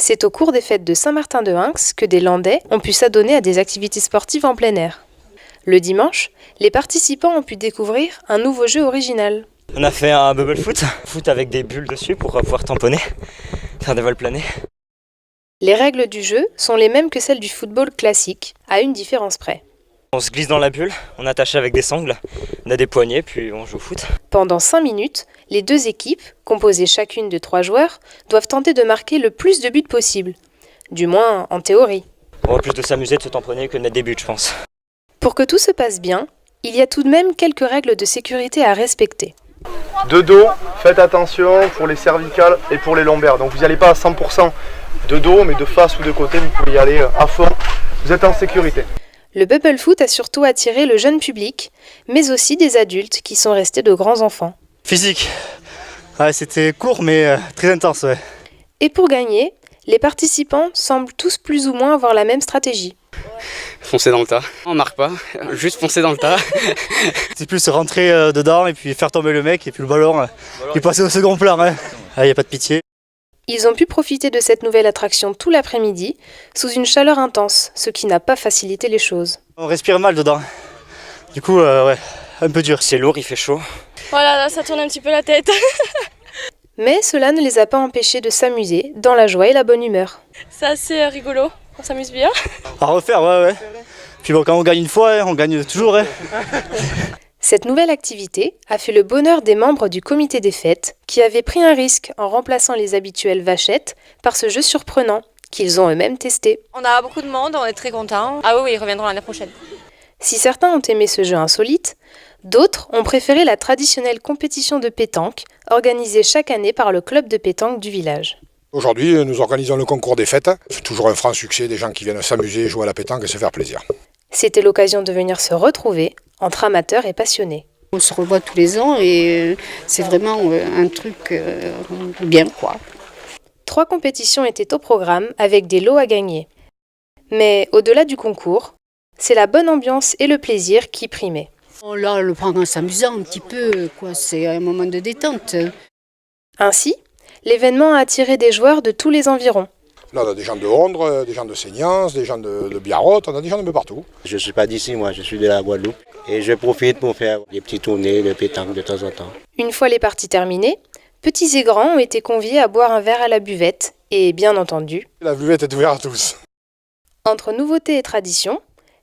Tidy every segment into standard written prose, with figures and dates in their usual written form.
C'est au cours des fêtes de Saint-Martin-de-Hinx que des Landais ont pu s'adonner à des activités sportives en plein air. Le dimanche, les participants ont pu découvrir un nouveau jeu original. On a fait un bubble foot avec des bulles dessus pour pouvoir tamponner, faire des vols planés. Les règles du jeu sont les mêmes que celles du football classique, à une différence près. On se glisse dans la bulle, on attache avec des sangles, on a des poignées, puis on joue au foot. Pendant 5 minutes, les deux équipes, composées chacune de 3 joueurs, doivent tenter de marquer le plus de buts possible. Du moins en théorie. On va plus de s'amuser de se tamponner que de mettre des buts, je pense. Pour que tout se passe bien, il y a tout de même quelques règles de sécurité à respecter. De dos, faites attention pour les cervicales et pour les lombaires. Donc vous n'y allez pas à 100% de dos, mais de face ou de côté, vous pouvez y aller à fond. Vous êtes en sécurité. Le bubble foot a surtout attiré le jeune public, mais aussi des adultes qui sont restés de grands enfants. Physique. Ouais, c'était court mais très intense. Ouais. Et pour gagner, les participants semblent tous plus ou moins avoir la même stratégie. Foncer dans le tas. On marque pas, juste foncer dans le tas. C'est plus rentrer dedans et puis faire tomber le mec et puis le ballon il passait au second plan. Hein. Ah, y a pas de pitié. Ils ont pu profiter de cette nouvelle attraction tout l'après-midi, sous une chaleur intense, ce qui n'a pas facilité les choses. On respire mal dedans. Du coup, ouais, un peu dur. C'est lourd, il fait chaud. Voilà, là ça tourne un petit peu la tête. Mais cela ne les a pas empêchés de s'amuser dans la joie et la bonne humeur. C'est assez rigolo, on s'amuse bien. À refaire, ouais. Puis bon, quand on gagne une fois, on gagne toujours. Cette nouvelle activité a fait le bonheur des membres du comité des fêtes qui avaient pris un risque en remplaçant les habituelles vachettes par ce jeu surprenant qu'ils ont eux-mêmes testé. On a beaucoup de monde, on est très contents. Ah oui, ils reviendront l'année prochaine. Si certains ont aimé ce jeu insolite, d'autres ont préféré la traditionnelle compétition de pétanque organisée chaque année par le club de pétanque du village. Aujourd'hui, nous organisons le concours des fêtes. C'est toujours un franc succès, des gens qui viennent s'amuser, jouer à la pétanque et se faire plaisir. C'était l'occasion de venir se retrouver entre amateurs et passionnés. On se revoit tous les ans et c'est vraiment un truc bien, quoi. 3 compétitions étaient au programme avec des lots à gagner. Mais au-delà du concours, c'est la bonne ambiance et le plaisir qui primaient. Là, le programme s'amusant un petit peu, quoi. C'est un moment de détente. Ainsi, l'événement a attiré des joueurs de tous les environs. Là, on a des gens de Hondre, des gens de Seignance, des gens de Biarrotte, on a des gens de partout. Je ne suis pas d'ici, moi, je suis de la Guadeloupe. Et je profite pour faire des petites tournées de pétanque de temps en temps. Une fois les parties terminées, petits et grands ont été conviés à boire un verre à la buvette et, bien entendu, La buvette est ouverte à tous. entre nouveautés et traditions,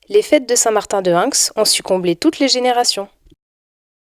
les fêtes de Saint-Martin-de-Hinx ont su combler toutes les générations.